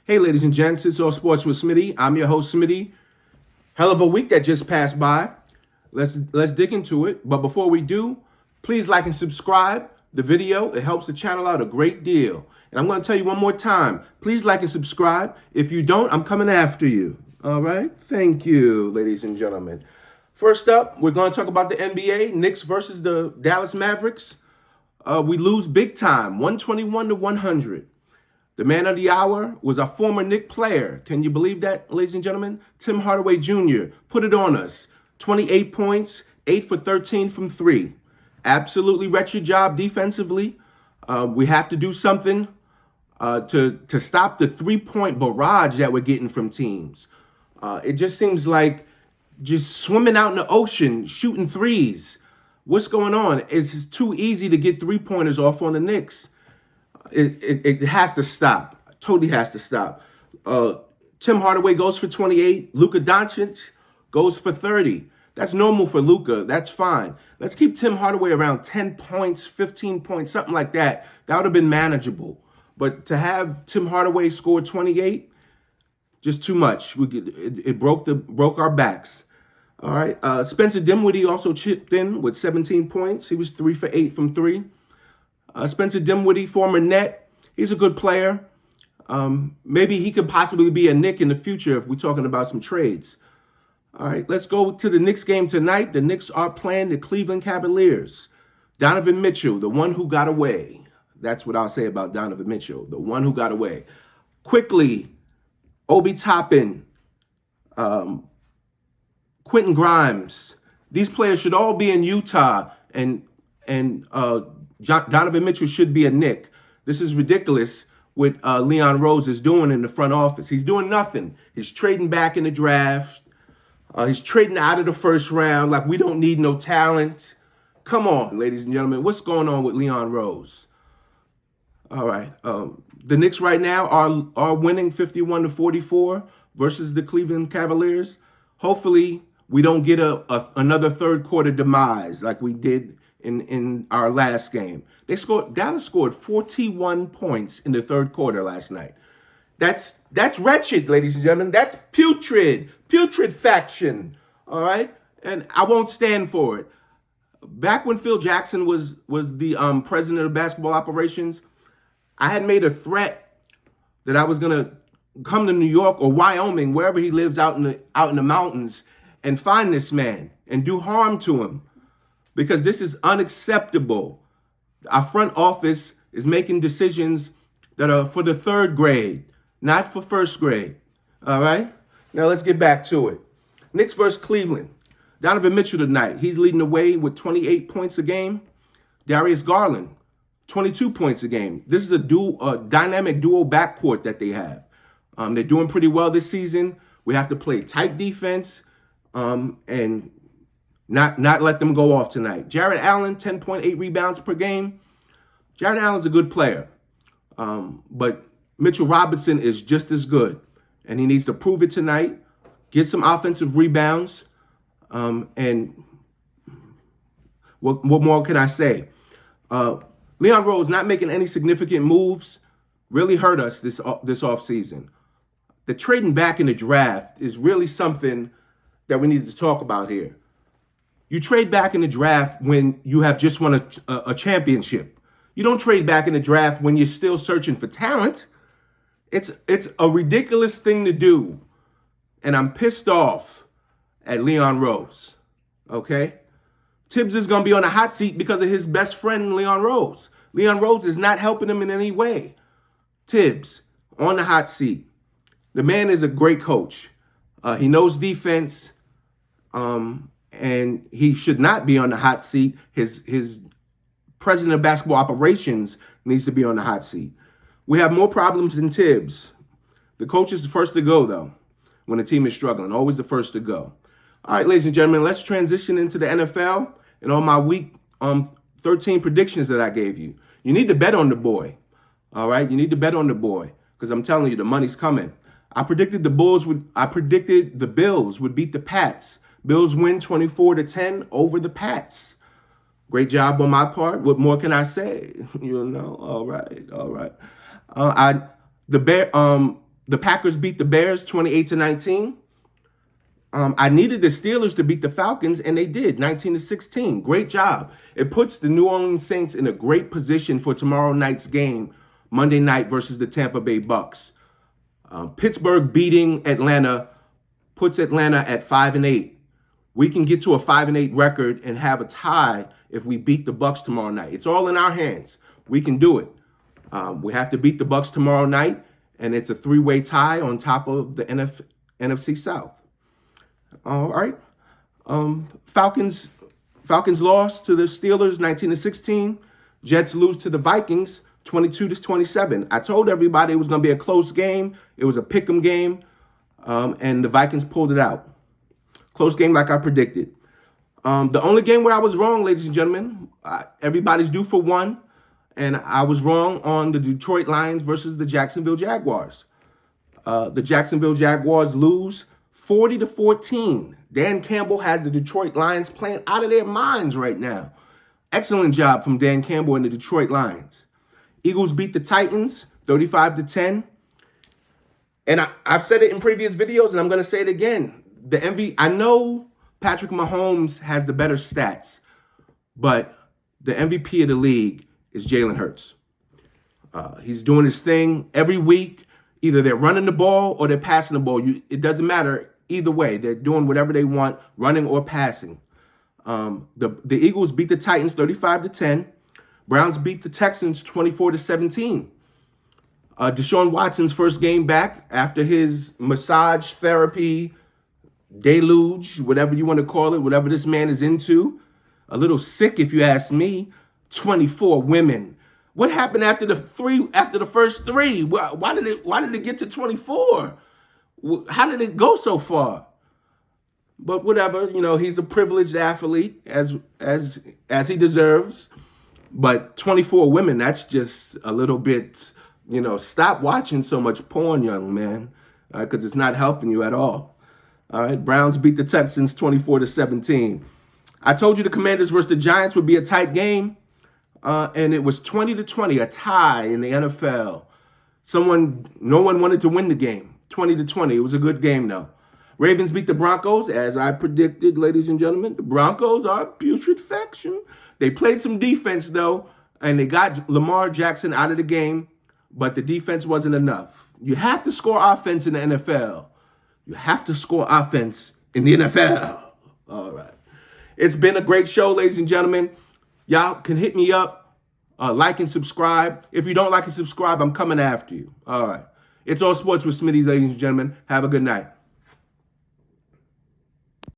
Hey, ladies and gents, it's All Sports with Smitty. I'm your host, Smitty. Hell of a week that just passed by. Let's dig into it. But before we do, please like and subscribe the video. It helps the channel out a great deal. And I'm going to tell you one more time, please like and subscribe. If you don't, I'm coming after you. All right? Thank you, ladies and gentlemen. First up, we're going to talk about the NBA, Knicks versus the Dallas Mavericks. We lose big time, 121-100. The man of the hour was a former Knicks player. Can you believe that, ladies and gentlemen? Tim Hardaway Jr. put it on us. 28 points, 8 for 13 from 3. Absolutely wretched job defensively. We have to do something to stop the three-point barrage that we're getting from teams. It just seems like just swimming out in the ocean, shooting threes. What's going on? It's too easy to get three-pointers off on the Knicks. It has to stop. Totally has to stop. Tim Hardaway goes for 28. Luka Doncic goes for 30. That's normal for Luka. That's fine. Let's keep Tim Hardaway around 10 points, 15 points, something like that. That would have been manageable. But to have Tim Hardaway score 28, just too much. It broke our backs. All right. Spencer Dinwiddie also chipped in with 17 points. He was 3 for 8 from 3. Spencer Dinwiddie, former Net, he's a good player. Maybe he could possibly be a Knick in the future if we're talking about some trades. All right, let's go to the Knicks game tonight. The Knicks are playing the Cleveland Cavaliers. Donovan Mitchell, the one who got away. That's what I'll say about Donovan Mitchell, the one who got away. Quickly, Obi Toppin, Quentin Grimes. These players should all be in Utah, and Donovan Mitchell should be a Knick. This is ridiculous what Leon Rose is doing in the front office. He's doing nothing. He's trading back in the draft. He's trading out of the first round like we don't need no talent. Come on, ladies and gentlemen. What's going on with Leon Rose? All right. The Knicks right now are winning 51-44 versus the Cleveland Cavaliers. Hopefully, we don't get another third quarter demise like we did in our last game. Dallas scored 41 points in the third quarter last night. That's wretched, ladies and gentlemen. That's putrefaction. All right? And I won't stand for it. Back when Phil Jackson was the president of basketball operations, I had made a threat that I was going to come to New York or Wyoming, wherever he lives out in the mountains, and find this man and do harm to him. Because this is unacceptable. Our front office is making decisions that are for the third grade, not for first grade. All right? Now let's get back to it. Knicks versus Cleveland. Donovan Mitchell tonight. He's leading the way with 28 points a game. Darius Garland, 22 points a game. This is a dynamic duo backcourt that they have. They're doing pretty well this season. We have to play tight defense and not let them go off tonight. Jared Allen, 10.8 rebounds per game. Jared Allen's a good player. But Mitchell Robinson is just as good. And he needs to prove it tonight. Get some offensive rebounds. And what more can I say? Leon Rose not making any significant moves really hurt us this offseason. The trading back in the draft is really something that we need to talk about here. You trade back in the draft when you have just won a championship. You don't trade back in the draft when you're still searching for talent. It's a ridiculous thing to do. And I'm pissed off at Leon Rose. Okay? Tibbs is going to be on the hot seat because of his best friend, Leon Rose. Leon Rose is not helping him in any way. Tibbs on the hot seat. The man is a great coach. He knows defense. And he should not be on the hot seat. His president of basketball operations needs to be on the hot seat. We have more problems than Tibbs. The coach is the first to go, though, when a team is struggling. Always the first to go. All right, ladies and gentlemen, let's transition into the NFL and all my week 13 predictions that I gave you. You need to bet on the boy. All right, you need to bet on the boy because I'm telling you, the money's coming. I predicted the Bills would beat the Pats. Bills win 24-10 over the Pats. Great job on my part. What more can I say? All right. The The Packers beat the Bears 28-19. I needed the Steelers to beat the Falcons, and they did, 19-16. Great job. It puts the New Orleans Saints in a great position for tomorrow night's game, Monday night versus the Tampa Bay Bucks. Pittsburgh beating Atlanta puts Atlanta at 5-8. We can get to a 5-8 record and have a tie if we beat the Bucks tomorrow night. It's all in our hands. We can do it. We have to beat the Bucks tomorrow night, and it's a three-way tie on top of the NFC South. All right. Falcons lost to the Steelers 19-16. Jets lose to the Vikings 22-27. I told everybody it was going to be a close game. It was a pick'em game, and the Vikings pulled it out. Close game like I predicted. The only game where I was wrong, ladies and gentlemen, everybody's due for one, and I was wrong on the Detroit Lions versus the Jacksonville Jaguars. The Jacksonville Jaguars lose 40-14. Dan Campbell has the Detroit Lions playing out of their minds right now. Excellent job from Dan Campbell and the Detroit Lions. Eagles beat the Titans 35-10. And I've said it in previous videos, and I'm going to say it again. I know Patrick Mahomes has the better stats, but the MVP of the league is Jalen Hurts. He's doing his thing every week. Either they're running the ball or they're passing the ball. It doesn't matter. Either way, they're doing whatever they want, running or passing. The Eagles beat the Titans 35-10. Browns beat the Texans 24-17. Deshaun Watson's first game back after his massage therapy deluge, whatever you want to call it, whatever this man is into. A little sick, if you ask me. 24 women. What happened after the first three? Why did it get to 24? How did it go so far? But whatever, he's a privileged athlete as he deserves. But 24 women, that's just a little bit, stop watching so much porn, young man, because it's not helping you at all. All right, Browns beat the Texans 24-17. I told you the Commanders versus the Giants would be a tight game, and it was 20-20, a tie in the NFL. No one wanted to win the game. 20-20. It was a good game, though. Ravens beat the Broncos, as I predicted, ladies and gentlemen. The Broncos are a putrid faction. They played some defense, though, and they got Lamar Jackson out of the game, but the defense wasn't enough. You have to score offense in the NFL. You have to score offense in the NFL. All right. It's been a great show, ladies and gentlemen. Y'all can hit me up, like and subscribe. If you don't like and subscribe, I'm coming after you. All right. It's all sports with Smitty, ladies and gentlemen. Have a good night.